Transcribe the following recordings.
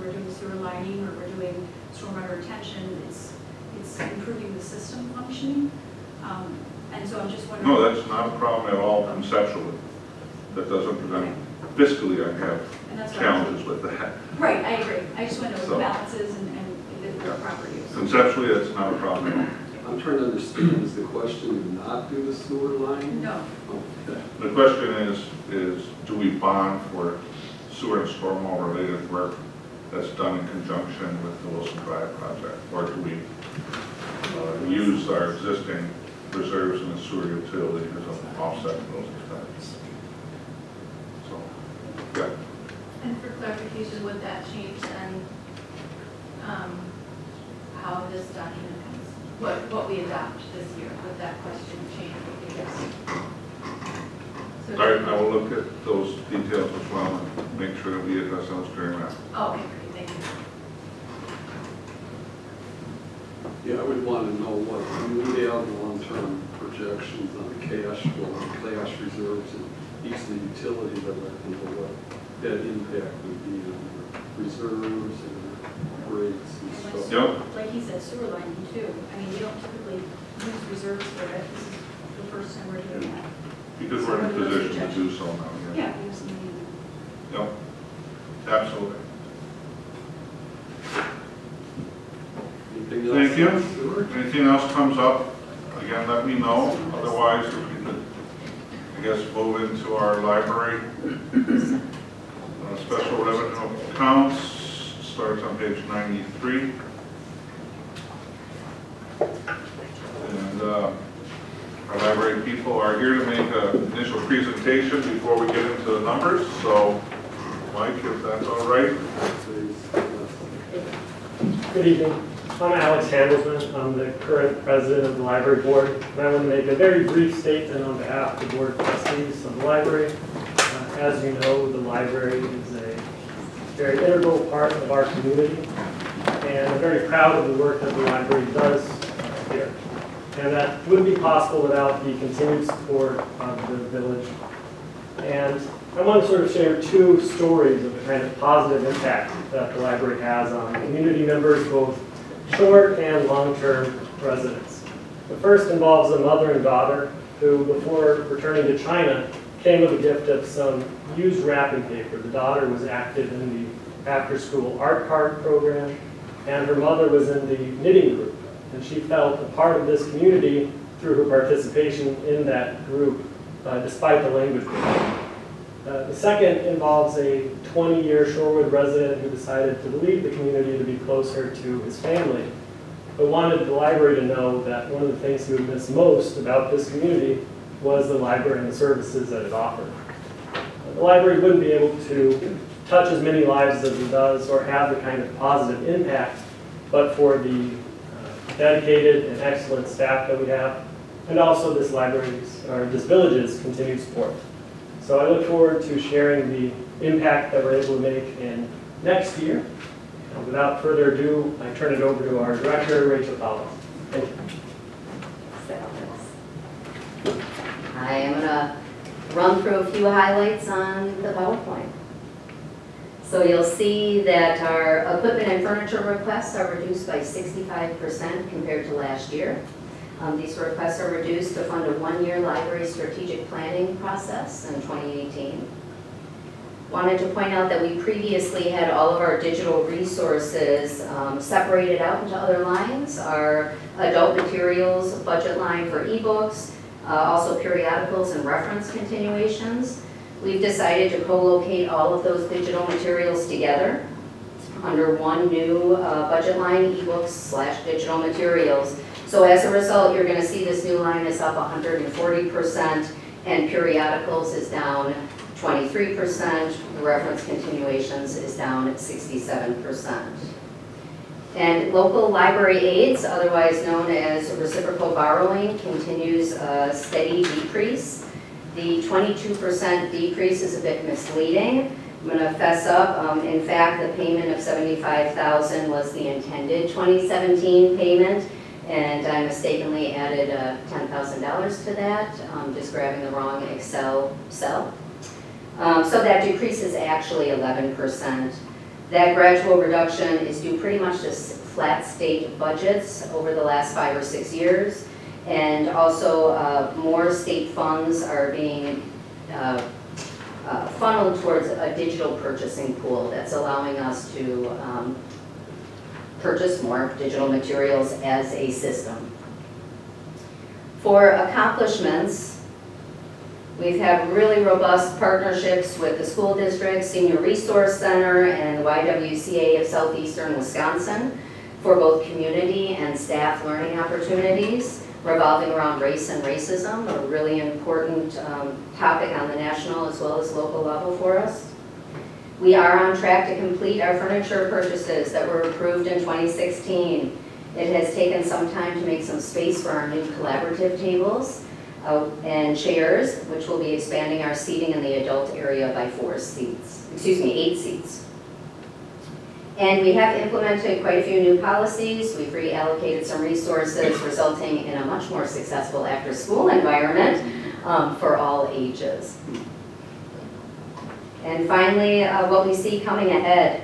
we're doing sewer lining or we're doing stormwater retention, it's improving the system functioning. And so I'm just wondering. No, that's not a problem at all conceptually. That doesn't prevent, fiscally I have challenges with that. Right, I agree. I just want to know what the balance is and if it's proper use. Conceptually, that's not a problem at all. I'm trying to understand, is the question to not do the sewer line? No. Okay. The question is do we bond for sewer and stormwater related work that's done in conjunction with the Wilson Drive project? Or do we use our existing reserves in the sewer utility as an offset to those expenses? So, yeah. And for clarification, would that change then how this document comes, what we adopt this year? Would that question change? So All right, I will look at those details as well and make sure that we address those during that. Oh, okay, great, thank you. Yeah, I would want to know what you have long-term projections on the cash flow and cash reserves in each of the utilities. I'd like to know what that impact would be on the reserves and the rates and stuff. Yep. Like he said, sewer lining too. I mean, we don't typically use reserves for it. This is the first time we're doing that. Because we're in a position to do so now. Yeah, we have some money. Yep. Absolutely. Thank you. Anything else comes up, again, let me know. Otherwise, if we could, I guess, move into our library. Special revenue accounts starts on page 93. And our library people are here to make an initial presentation before we get into the numbers. So, Mike, if that's all right. Good evening. I'm Alex Handelsman. I'm the current president of the library board. And I want to make a very brief statement on behalf of the board of trustees of the library. As you know, the library is a very integral part of our community, and I'm very proud of the work that the library does here. And that wouldn't be possible without the continued support of the village. And I want to sort of share two stories of the kind of positive impact that the library has on community members, both short and long-term residents. The first involves a mother and daughter who, before returning to China, came with a gift of some used wrapping paper. The daughter was active in the after-school art card program, and her mother was in the knitting group. And she felt a part of this community through her participation in that group, despite the language barrier. The second involves a 20-year Shorewood resident who decided to leave the community to be closer to his family, but wanted the library to know that one of the things he would miss most about this community was the library and the services that it offered. The library wouldn't be able to touch as many lives as it does or have the kind of positive impact, but for the dedicated and excellent staff that we have, and also this library's, or this village's continued support. So I look forward to sharing the impact that we're able to make in next year. And without further ado, I turn it over to our director, Rachel Powell. Thank you. I am going to run through a few highlights on the PowerPoint. So you'll see that our equipment and furniture requests are reduced by 65% compared to last year. These requests are reduced to fund a one-year library strategic planning process in 2018. Wanted to point out that we previously had all of our digital resources separated out into other lines. Our adult materials budget line for ebooks, also periodicals and reference continuations. We've decided to co-locate all of those digital materials together under one new budget line, ebooks/digital materials. So as a result, you're going to see this new line is up 140%, and periodicals is down 23%, reference continuations is down at 67%. And local library aids, otherwise known as reciprocal borrowing, continues a steady decrease. The 22% decrease is a bit misleading. I'm going to fess up. In fact, the payment of $75,000 was the intended 2017 payment, and I mistakenly added $10,000 to that, just grabbing the wrong Excel cell. So that decrease is actually 11%. That gradual reduction is due pretty much to flat state budgets over the last 5 or 6 years. And also more state funds are being funneled towards a digital purchasing pool that's allowing us to purchase more digital materials as a system. For accomplishments, we've had really robust partnerships with the school district, Senior Resource Center, and the YWCA of Southeastern Wisconsin for both community and staff learning opportunities revolving around race and racism, a really important topic on the national as well as local level for us. We are on track to complete our furniture purchases that were approved in 2016. It has taken some time to make some space for our new collaborative tables and chairs, which will be expanding our seating in the adult area by 8 seats. And we have implemented quite a few new policies. We've reallocated some resources, resulting in a much more successful after-school environment for all ages. And finally, what we see coming ahead.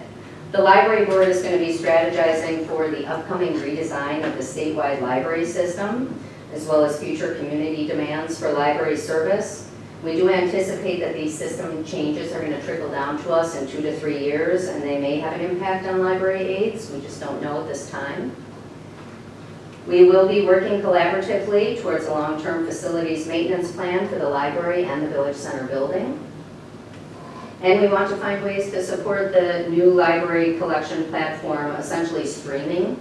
The library board is going to be strategizing for the upcoming redesign of the statewide library system, as well as future community demands for library service. We do anticipate that these system changes are going to trickle down to us in 2 to 3 years, and they may have an impact on library aids. We just don't know at this time. We will be working collaboratively towards a long-term facilities maintenance plan for the library and the Village Center building. And we want to find ways to support the new library collection platform, essentially streaming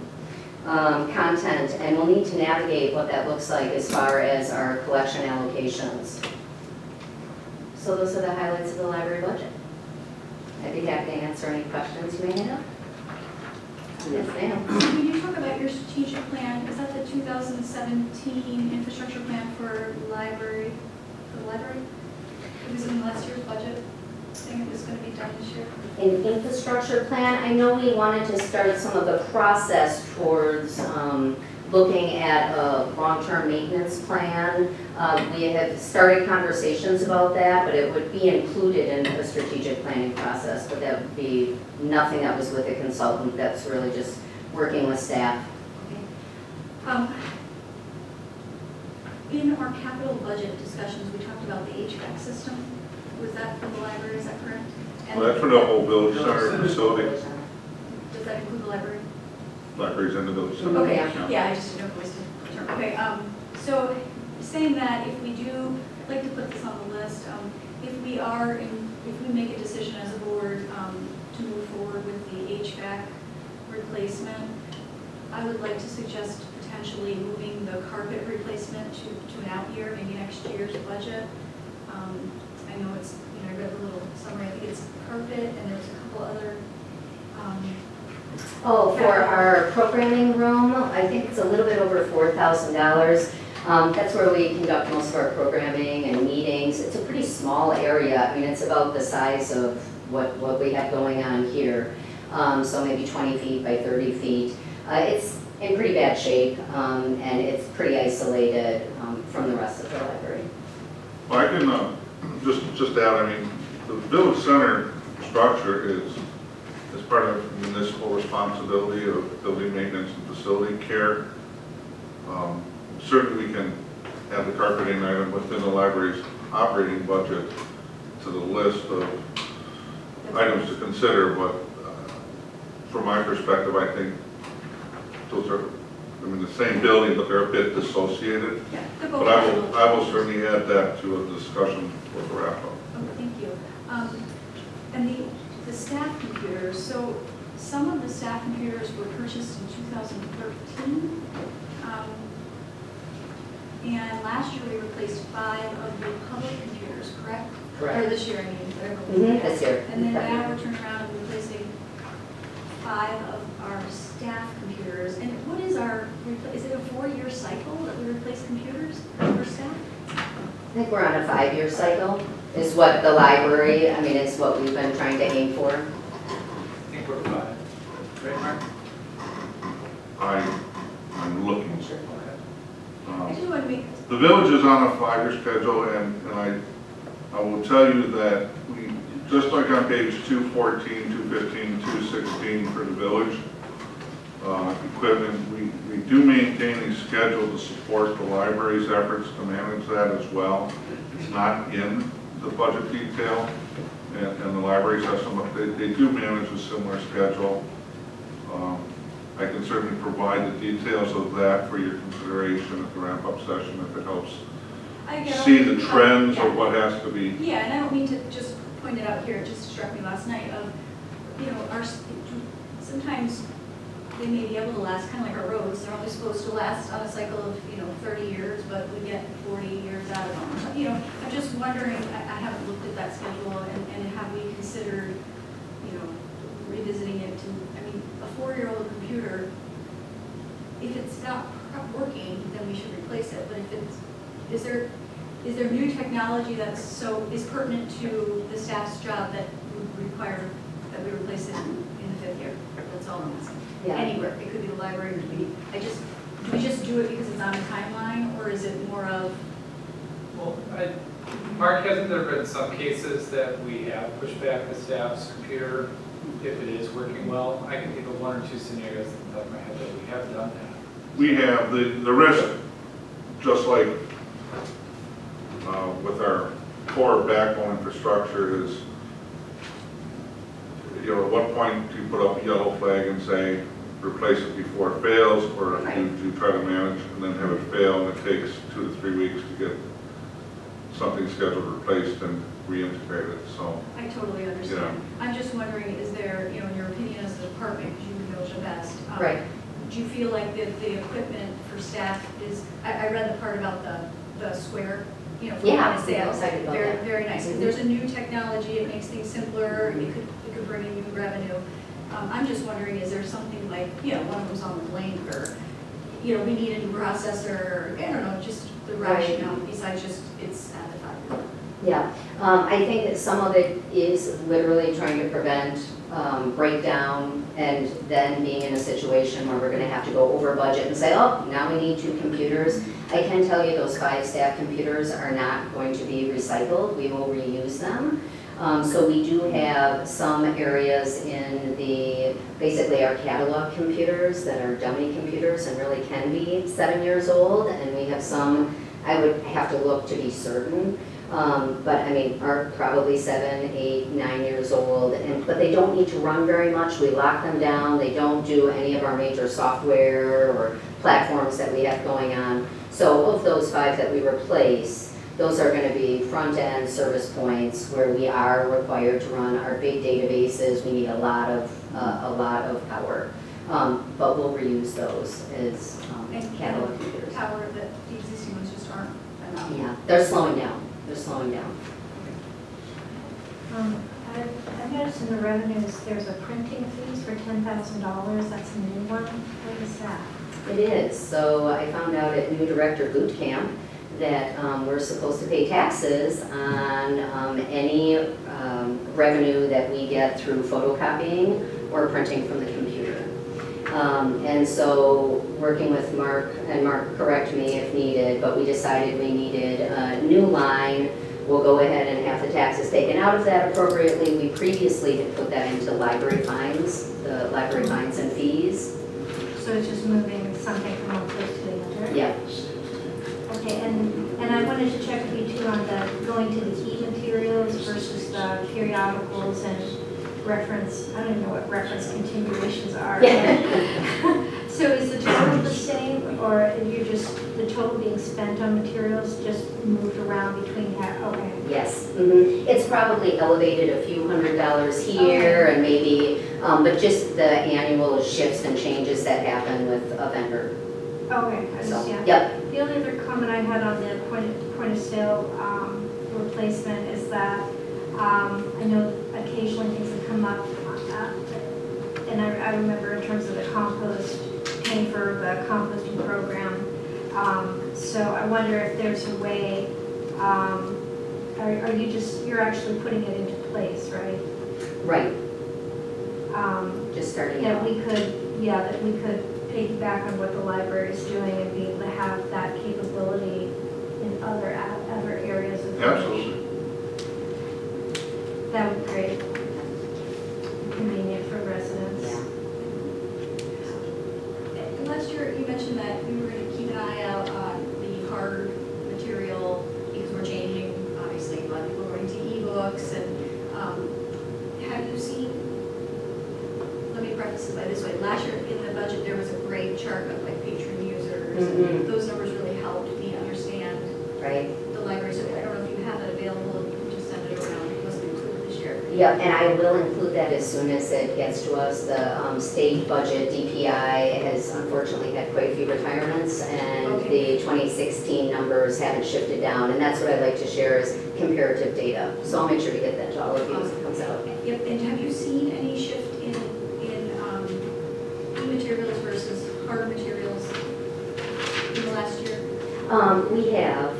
content, and we'll need to navigate what that looks like as far as our collection allocations. So those are the highlights of the library budget. I'd be happy to answer any questions you may have. Yes, ma'am. So when you talk about your strategic plan, is that the 2017 infrastructure plan for the library? It was in last year's budget. Saying it was going to be done this year. In infrastructure plan, I know we wanted to start some of the process towards looking at a long-term maintenance plan. We have started conversations about that, but it would be included in a strategic planning process, but that would be nothing that was with a consultant. That's really just working with staff. Okay. In our capital budget discussions, we talked about the HVAC system. Was that for the library, is that correct? And Well, that's for the whole village center facility. does that include the library? Libraries in the village center. Okay, yeah, I just didn't know if it was the term. Okay, so saying that, if we do, I'd like to put this on the list, if we make a decision as a board to move forward with the HVAC replacement, I would like to suggest potentially moving the carpet replacement to an out year, maybe next year's budget. I know it's, I read the little summary, I think it's carpet and there's a couple other. For our programming room, I think it's a little bit over $4,000. That's where we conduct most of our programming and meetings. It's a pretty small area. I mean, it's about the size of what we have going on here. So maybe 20 feet by 30 feet. It's in pretty bad shape, and it's pretty isolated from the rest of the library. Well, I can just add, I mean, the village center structure is part of municipal responsibility of building maintenance and facility care. Certainly we can add the carpeting item within the library's operating budget to the list of items to consider, but from my perspective, I think those are, I mean, the same building, but they're a bit dissociated. Yeah, but I will certainly add that to a discussion with the wrap up. Oh, thank you. And the staff computers, so some of the staff computers were purchased in 2013. And last year we replaced 5 of the public computers, correct? Correct. Or this year, I mean. This year. And then now we're turning around and replacing 5 of our staff computers. And what is is it a 4-year cycle that we replace computers for staff? I think we're on a 5-year cycle, is what the library, I mean, it's what we've been trying to aim for. I think we're 5. Right, Mark? I'm looking. I just want to make The village is on a 5-year schedule, and I will tell you that we just like on page 214, 215, 216 for the village equipment, we do maintain a schedule to support the library's efforts to manage that as well. It's not in the budget detail, and the libraries have some, they do manage a similar schedule. I can certainly provide the details of that for your consideration at the wrap-up session if it helps see the trends of what has to be. Yeah, and I don't mean to just point it out here, it just struck me last night of, you know, sometimes they may be able to last, kind of like our roads, they're only supposed to last on a cycle of, 30 years, but we get 40 years out of them. You know, I'm just wondering, I haven't looked at that schedule, and have we considered, revisiting it to, a 4-year-old computer, if it's not working, then we should replace it, but if it's, is there new technology is pertinent to the staff's job that would require that we replace it in the 5th year? That's all I'm asking. Yeah. Anywhere, it could be the library, it could be, do we just do it because it's on a timeline, or is it more of? Well, Mark, hasn't there been some cases that we have pushed back the staff's computer if it is working well? I can think of 1 or 2 scenarios at the top of my head that we have done that. We have the risk, just like with our core backbone infrastructure is, at what point do you put up a yellow flag and say, replace it before it fails, or do you try to manage and then have it fail, and it takes 2 to 3 weeks to get something scheduled replaced and reintegrated, so. I totally understand. Yeah. I'm just wondering, is there, in your opinion as the department, because you know the best, right. Do you feel like that the equipment for staff is, I read the part about the square, for yeah, sales, very, very nice. Mm-hmm. There's a new technology, it makes things simpler, it could bring in new revenue. I'm just wondering, is there something like, one of them's on the blink, or, we need a new processor, I don't know, just the rationale, besides just it's at the 5-year. Yeah, I think that some of it is literally trying to prevent breakdown and then being in a situation where we're going to have to go over budget and say, oh, now we need 2 computers. I can tell you those 5 staff computers are not going to be recycled. We will reuse them. So we do have some areas in basically our catalog computers that are dummy computers and really can be 7 years old, and we have some, I would have to look to be certain, but are probably 7, 8, 9 years old, but they don't need to run very much. We lock them down. They don't do any of our major software or platforms that we have going on. So of those 5 that we replace, those are going to be front-end service points where we are required to run our big databases. We need a lot of power, but we'll reuse those as catalog computers. Power that the existing ones just aren't enough. Yeah, they're slowing down. They're slowing down. I've noticed in the revenues there's a printing fees for $10,000. That's a new one. What is that? It is. So I found out at New Director Boot Camp that we're supposed to pay taxes on any revenue that we get through photocopying or printing from the computer. And so working with Mark, and Mark correct me if needed, but we decided we needed a new line. We'll go ahead and have the taxes taken out of that appropriately. We previously had put that into library fines, the library fines and fees. So it's just moving something from one place to the other? Yeah. Okay, and I wanted to check with you too on the going to the e-materials versus the periodicals and reference, I don't even know what reference continuations are. So is the total the same, or are you just, the total being spent on materials just moved around between, okay. Yes, it's probably elevated a few $100s here and maybe, but just the annual shifts and changes that happen with a vendor. Okay, I understand. Yep. The only other comment I had on the point of sale replacement is that I know occasionally things have come up, and I remember in terms of the compost, paying for the composting program. So I wonder if there's a way, are you just, you're actually putting it into place, right? Right. Just starting out. That we could piggyback on what the library is doing and be able to have that capability in other areas of the Absolutely. That would be great. year, you mentioned that we were going to keep an eye out on the hard material because we're changing, obviously, a lot of people are going to ebooks and have you seen, let me preface it by this way, last year in the budget there was a great chart of like patron users. Mhm. Those numbers really helped me understand Right? the library, so I don't know if you have that available, you can just send it around, it wasn't included this year. Yep, and I will include that as soon as it gets to us. The state budget, DPI, has unfortunately had quite a few retirements, and Okay. the 2016 numbers haven't shifted down, and that's what I'd like to share is comparative data. So I'll make sure to get that to all of you as it comes out. Yep, and have you seen any shift in e-materials versus hard materials in the last year? We have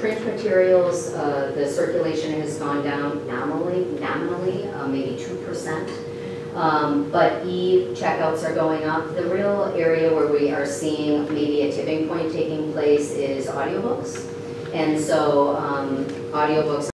print materials, the circulation has gone down nominally, maybe 2%. But e-checkouts are going up. The real area where we are seeing maybe a tipping point taking place is audiobooks. And so audiobooks